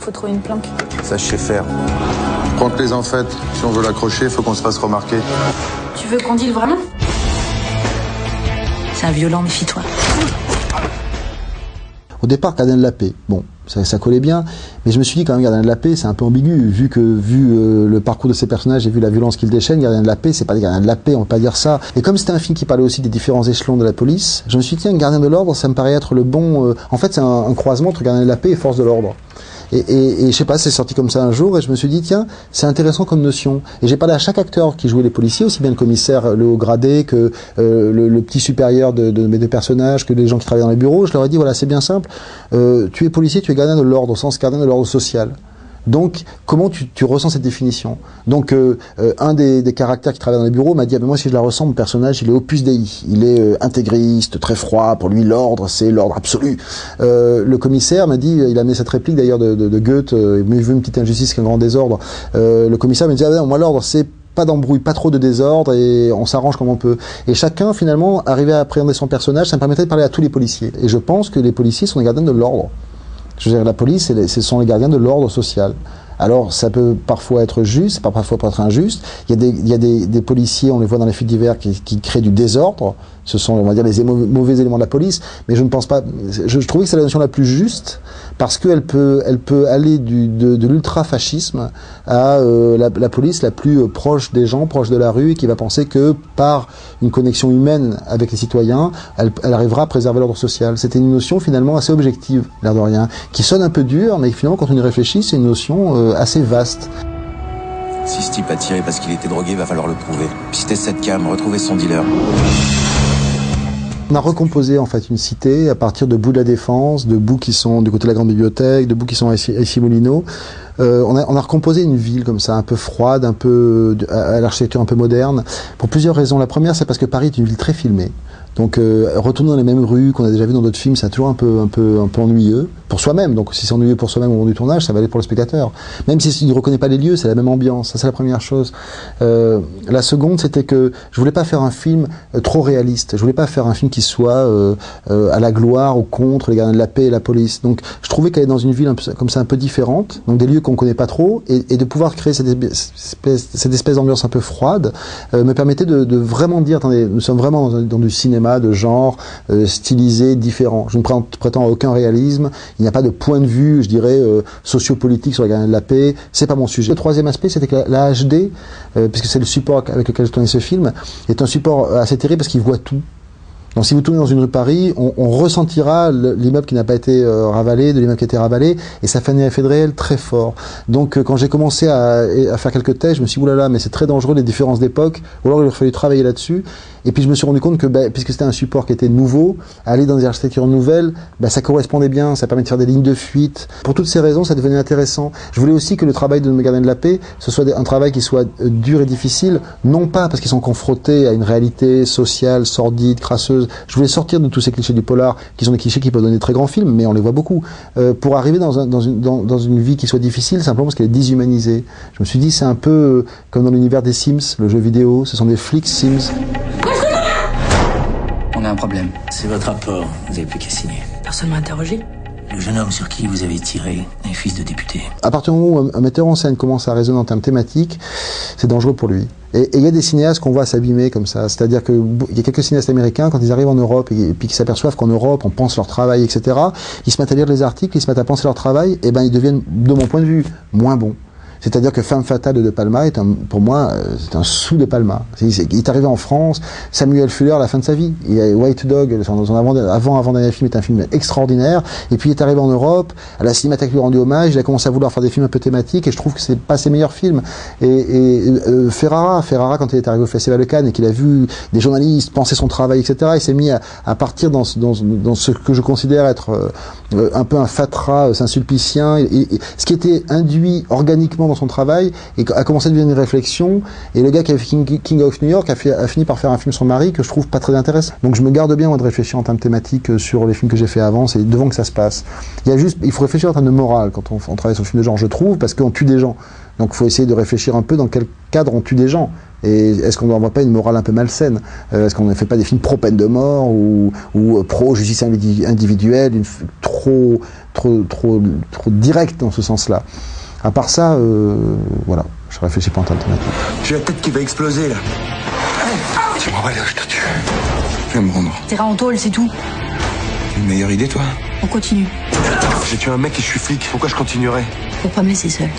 Faut trouver une planque. Ça, je sais faire. Quand les en fait, si on veut l'accrocher, faut qu'on se fasse remarquer. Tu veux qu'on deal vraiment? C'est un violent, méfie-toi. Au départ, Gardien de la paix, bon, ça collait bien, mais je me suis dit quand même, Gardien de la paix, c'est un peu ambigu, vu le parcours de ces personnages et vu la violence qu'ils déchaînent, Gardien de la paix, c'est pas des gardiens de la paix, on peut pas dire ça. Et comme c'était un film qui parlait aussi des différents échelons de la police, je me suis dit, tiens, Gardien de l'ordre, ça me paraît être le bon... En fait, c'est un croisement entre Gardien de la paix et Force de l'ordre. Et je sais pas, c'est sorti comme ça un jour et je me suis dit tiens, c'est intéressant comme notion. Et j'ai parlé à chaque acteur qui jouait les policiers, aussi bien le commissaire, le haut gradé, que le petit supérieur de mes deux personnages, que les gens qui travaillent dans les bureaux. Je leur ai dit voilà, c'est bien simple. Tu es policier, tu es gardien de l'ordre au sens gardien de l'ordre social. Donc, comment tu ressens cette définition? Donc, un des caractères qui travaille dans les bureaux m'a dit, ah ben moi, si je la ressens, mon personnage, il est opus dei. Il est intégriste, très froid. Pour lui, l'ordre, c'est l'ordre absolu. Le commissaire m'a dit, il a mis cette réplique d'ailleurs de Goethe, mieux vaut une petite injustice qu'un grand désordre. Le commissaire me dit, ah ben moi, l'ordre, c'est pas d'embrouille, pas trop de désordre, et on s'arrange comme on peut. Et chacun, finalement, arrivait à appréhender son personnage, ça me permettait de parler à tous les policiers. Et je pense que les policiers sont des gardiens de l'ordre. Je veux dire, la police, ce sont les gardiens de l'ordre social. Alors, ça peut parfois être juste, parfois peut être injuste. Il y a des policiers, on les voit dans les faits divers, qui créent du désordre. Ce sont, on va dire, les mauvais éléments de la police. Mais je ne pense pas. Je trouvais que c'est la notion la plus juste parce qu'elle peut aller de l'ultra-fascisme à la police la plus proche des gens, proche de la rue, et qui va penser que par une connexion humaine avec les citoyens, elle arrivera à préserver l'ordre social. C'était une notion finalement assez objective, l'air de rien, qui sonne un peu dure, mais finalement, quand on y réfléchit, c'est une notion assez vaste. Si ce type a tiré parce qu'il était drogué, va falloir le prouver. Pister cette cam, retrouver son dealer. On a recomposé en fait une cité à partir de bouts de la Défense, de bouts qui sont du côté de la Grande Bibliothèque, de bouts qui sont à Issy-Moulineaux. On a recomposé une ville comme ça, un peu froide, un peu à l'architecture un peu moderne, pour plusieurs raisons. La première, c'est parce que Paris est une ville très filmée. Donc retourner dans les mêmes rues qu'on a déjà vues dans d'autres films, c'est toujours un peu ennuyeux pour soi-même. Donc si c'est ennuyeux pour soi-même au moment du tournage, ça va aller pour le spectateur. Même s'il ne reconnaît pas les lieux, c'est la même ambiance. Ça, c'est la première chose. La seconde, c'était que je voulais pas faire un film trop réaliste. Je voulais pas faire un film qui soit à la gloire ou contre les gardiens de la paix et la police. Donc je trouvais qu'aller dans une ville comme ça un peu différente, donc des lieux qu'on connaît pas trop, et de pouvoir créer cette espèce d'ambiance un peu froide, me permettait de vraiment dire, attendez, nous sommes vraiment dans du cinéma de genre stylisé, différent. Je ne prétends à aucun réalisme. Il n'y a pas de point de vue, je dirais, sociopolitique sur les gardiens de la paix. C'est pas mon sujet. Le troisième aspect, c'était que la HD, puisque c'est le support avec lequel je tournais ce film, est un support assez terrible parce qu'il voit tout. Donc si vous tournez dans une rue de Paris, on ressentira l'immeuble qui n'a pas été ravalé, de l'immeuble qui a été ravalé, et ça fait un effet de réel très fort. Donc quand j'ai commencé à faire quelques tests, je me suis dit, oulala, mais c'est très dangereux les différences d'époque, ou alors il aurait fallu travailler là-dessus. Et puis je me suis rendu compte que, puisque c'était un support qui était nouveau, aller dans des architectures nouvelles, ça correspondait bien, ça permet de faire des lignes de fuite. Pour toutes ces raisons, ça devenait intéressant. Je voulais aussi que le travail de mes gardiens de la paix, ce soit un travail qui soit dur et difficile, non pas parce qu'ils sont confrontés à une réalité sociale, sordide, crasseuse. Je voulais sortir de tous ces clichés du polar, qui sont des clichés qui peuvent donner de très grands films, mais on les voit beaucoup, pour arriver dans une vie qui soit difficile, simplement parce qu'elle est déshumanisée. Je me suis dit, c'est un peu comme dans l'univers des Sims, le jeu vidéo, ce sont des flics Sims. On a un problème. C'est votre rapport, vous n'avez plus qu'à signer. Personne m'a interrogé. Le jeune homme sur qui vous avez tiré est fils de député. À partir du moment où un metteur en scène commence à raisonner en termes thématiques, c'est dangereux pour lui. Et il y a des cinéastes qu'on voit s'abîmer comme ça. C'est-à-dire qu'il y a quelques cinéastes américains, quand ils arrivent en Europe et puis qu'ils s'aperçoivent qu'en Europe, on pense leur travail, etc., ils se mettent à lire les articles, ils se mettent à penser leur travail, et ils deviennent, de mon point de vue, moins bons. C'est-à-dire que Femme fatale de De Palma pour moi, c'est un sous De Palma. Il est arrivé en France, Samuel Fuller à la fin de sa vie. Il y a White Dog, son avant-dernier film est un film extraordinaire. Et puis il est arrivé en Europe, à la Cinémathèque lui rendu hommage, il a commencé à vouloir faire des films un peu thématiques, et je trouve que c'est pas ses meilleurs films. Ferrara, quand il est arrivé au Festival de Cannes et qu'il a vu des journalistes penser son travail, etc., il s'est mis à partir dans ce que je considère être un peu un fatras saint-sulpicien, ce qui était induit organiquement dans dans son travail et a commencé à devenir une réflexion. Et le gars qui a fait King of New York a fini par faire un film sur Marie que je trouve pas très intéressant. Donc je me garde bien moi de réfléchir en termes thématiques sur les films que j'ai fait avant, c'est devant que ça se passe. Il faut réfléchir en termes de morale quand on travaille sur un film de genre, je trouve, parce qu'on tue des gens. Donc il faut essayer de réfléchir un peu dans quel cadre on tue des gens. Et est-ce qu'on n'envoie pas une morale un peu malsaine? Est-ce qu'on ne fait pas des films pro-peine de mort ou pro-justice individuelle, trop direct dans ce sens-là? À part ça, voilà, je réfléchis pas en termes thématiques. J'ai la tête qui va exploser là. Tiens-moi, voilà, je te tue. Je vais me rendre. T'iras en tôle, c'est tout. Une meilleure idée, toi? On continue. J'ai tué un mec et je suis flic. Pourquoi je continuerais? Pour pas me laisser seule.